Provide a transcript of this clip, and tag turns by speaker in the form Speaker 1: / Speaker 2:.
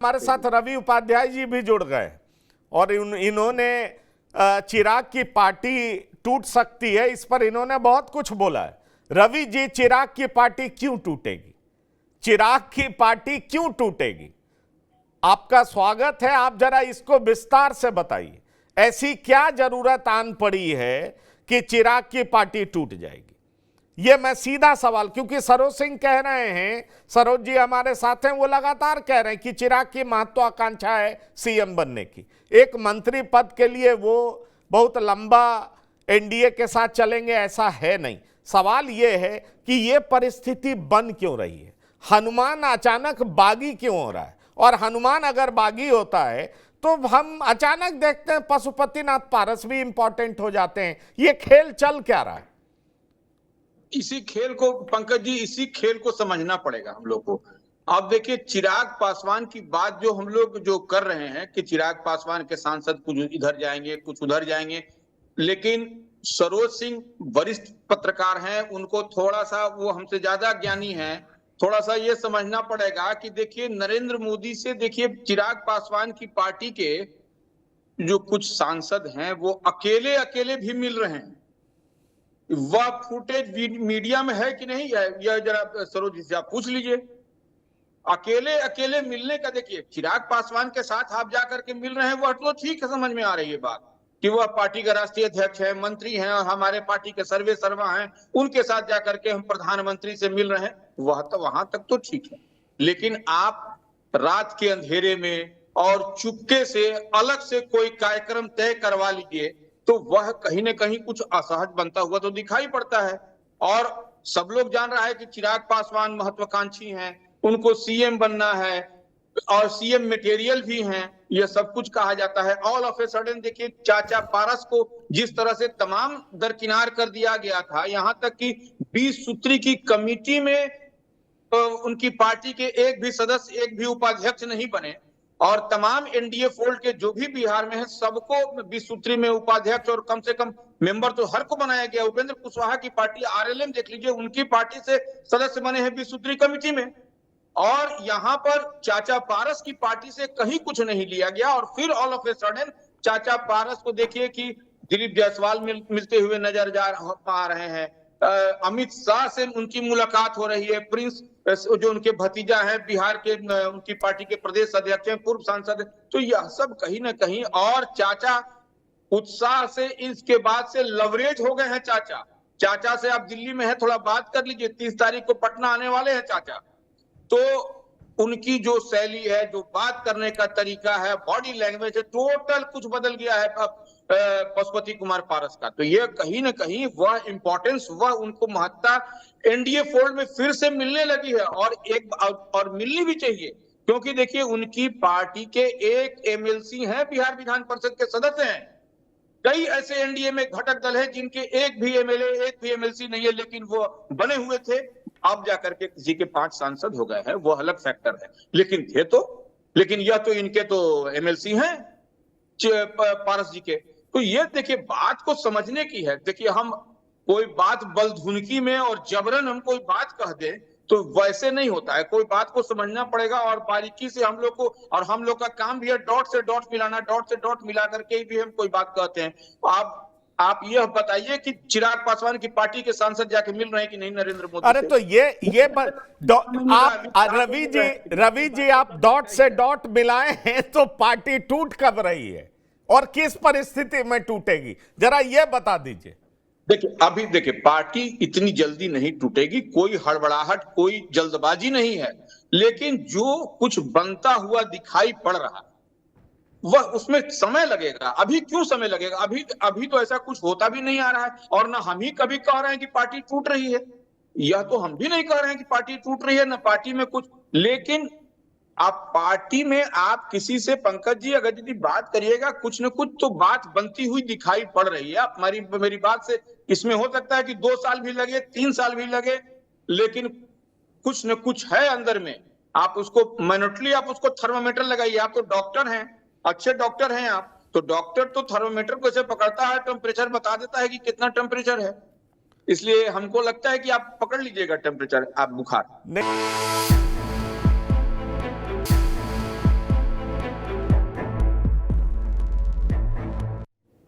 Speaker 1: हमारे साथ रवि उपाध्याय जी भी जुड़ गए और इन्होंने चिराग की पार्टी टूट सकती है, इस पर इन्होंने बहुत कुछ बोला है। रवि जी, चिराग की पार्टी क्यों टूटेगी? चिराग की पार्टी क्यों टूटेगी? आपका स्वागत है, आप जरा इसको विस्तार से बताइए। ऐसी क्या जरूरत आन पड़ी है कि चिराग की पार्टी टूट जाएगी? ये मैं सीधा सवाल, क्योंकि सरोज सिंह कह रहे हैं, सरोज जी हमारे साथ हैं, वो लगातार कह रहे हैं कि चिराग की महत्वाकांक्षा है सीएम बनने की। एक मंत्री पद के लिए वो बहुत लंबा एनडीए के साथ चलेंगे ऐसा है नहीं। सवाल ये है कि ये परिस्थिति बन क्यों रही है? हनुमान अचानक बागी क्यों हो रहा है? और हनुमान अगर बागी होता है तो हम अचानक देखते हैं पशुपतिनाथ पारस भी इंपॉर्टेंट हो जाते हैं। ये खेल चल क्या रहा है?
Speaker 2: इसी खेल को पंकज जी, इसी खेल को समझना पड़ेगा हम लोग को। आप देखिए, चिराग पासवान की बात जो हम लोग जो कर रहे हैं कि चिराग पासवान के सांसद कुछ इधर जाएंगे कुछ उधर जाएंगे, लेकिन सरोज सिंह वरिष्ठ पत्रकार हैं, उनको थोड़ा सा, वो हमसे ज्यादा ज्ञानी हैं, थोड़ा सा ये समझना पड़ेगा कि देखिए नरेंद्र मोदी से, देखिए चिराग पासवान की पार्टी के जो कुछ सांसद हैं वो अकेले अकेले भी मिल रहे हैं। वह फुटेज मीडिया में है कि नहीं है, यह जरा सरोज जी से आप पूछ लीजिए। अकेले अकेले मिलने का, देखिए चिराग पासवान के साथ आप जाकर के मिल रहे हैं, वह तो ठीक है, समझ में आ रही है बात कि वह पार्टी का राष्ट्रीय अध्यक्ष है, मंत्री हैं और हमारे पार्टी के सर्वे सर्वा हैं, उनके साथ जाकर के हम प्रधानमंत्री से मिल रहे हैं, वह तो वहां तक तो ठीक है। लेकिन आप रात के अंधेरे में और चुपके से अलग से कोई कार्यक्रम तय करवा लीजिए तो वह कहीं ना कहीं कुछ असहज बनता हुआ तो दिखाई पड़ता है। और सब लोग जान रहा है कि चिराग पासवान महत्वाकांक्षी हैं, उनको सीएम बनना है और सीएम मटेरियल भी हैं, यह सब कुछ कहा जाता है। ऑल ऑफ ए सडन देखिए चाचा पारस को जिस तरह से तमाम दरकिनार कर दिया गया था, यहां तक कि 20 सूत्री की कमेटी में उनकी पार्टी के एक भी सदस्य, एक भी उपाध्यक्ष नहीं बने, और तमाम एनडीए फोल्ड के जो भी बिहार में है सबको 20 सूत्री में उपाध्यक्ष और कम से कम मेंबर तो हर को बनाया गया। उपेंद्र कुशवाहा की पार्टी आरएलएम देख लीजिए, उनकी पार्टी से सदस्य बने हैं 20 सूत्री कमेटी में, और यहां पर चाचा पारस की पार्टी से कहीं कुछ नहीं लिया गया। और फिर ऑल ऑफ ए सडन चाचा पारस को देखिए कि दिलीप जायसवाल मिलते हुए नजर आ रहे हैं, अमित शाह से उनकी मुलाकात हो रही है, प्रिंस जो उनके भतीजा हैं बिहार के, उनकी पार्टी के प्रदेश अध्यक्ष हैं, पूर्व सांसद। तो यह सब कहीं ना कहीं, और चाचा उत्साह से इसके बाद से लवरेज हो गए हैं। चाचा से आप दिल्ली में है, थोड़ा बात कर लीजिए, 30 तारीख को पटना आने वाले हैं चाचा। तो उनकी जो शैली है, जो बात करने का तरीका है, बॉडी लैंग्वेज है, टोटल कुछ बदल गया है पशुपति कुमार पारस का। तो ये कहीं ना कहीं वह इंपॉर्टेंस, वह उनको महत्ता एनडीए फोल्ड में फिर से मिलने लगी है, और मिलनी भी चाहिए, क्योंकि देखिए उनकी पार्टी के एक एमएलसी हैं, बिहार विधान परिषद के सदस्य हैं। कई ऐसे एनडीए में घटक दल है जिनके एक भी एमएलए, एक भी एमएलसी नहीं है, लेकिन वो बने हुए थे, अब जाकर के किसी के 5 सांसद हो गए हैं, वो अलग फैक्टर है। लेकिन यह तो इनके तो एमएलसी हैं पारस जी के। तो ये देखिए बात को समझने की है। देखिए हम कोई बात बलधुनकी में और जबरन हम कोई बात कह दें तो वैसे नहीं होता है, कोई बात को समझना पड़ेगा और बारीकी से हम लोग को, और हम लोग का काम भी है डॉट से डॉट मिलाना, डॉट से डॉट मिला करके भी हम कोई बात कहते हैं। आप यह बताइए कि चिराग पासवान की पार्टी के सांसद जाके मिल रहे हैं कि नहीं नरेंद्र मोदी?
Speaker 1: अरे तो ये आप रवि जी आप डॉट से डॉट मिलाए हैं तो पार्टी टूट कब रही है और किस परिस्थिति में टूटेगी, जरा ये बता दीजिए।
Speaker 2: देखिए पार्टी इतनी जल्दी नहीं टूटेगी, कोई हड़बड़ाहट, कोई जल्दबाजी नहीं है, लेकिन जो कुछ बनता हुआ दिखाई पड़ रहा वह, उसमें समय लगेगा। अभी क्यों समय लगेगा? अभी तो ऐसा कुछ होता भी नहीं आ रहा है, और ना हम ही कभी कह रहे हैं कि पार्टी टूट रही है, यह तो हम भी नहीं कह रहे हैं कि पार्टी टूट रही है, ना पार्टी में कुछ। लेकिन आप पार्टी में आप किसी से, पंकज जी अगर यदि बात करिएगा, कुछ न कुछ तो बात बनती हुई दिखाई पड़ रही है। आप मेरी बात से, इसमें हो सकता है कि 2 साल भी लगे, 3 साल भी लगे, लेकिन कुछ न कुछ है अंदर में। आप उसको मैनुटली, आप उसको थर्मामीटर लगाइए। आप तो डॉक्टर हैं, अच्छे डॉक्टर हैं आप, तो डॉक्टर तो थर्मामीटर को ऐसे पकड़ता है, टेम्परेचर बता देता है कि कितना टेम्परेचर है। इसलिए हमको लगता है कि आप पकड़ लीजिएगा टेम्परेचर, आप बुखार।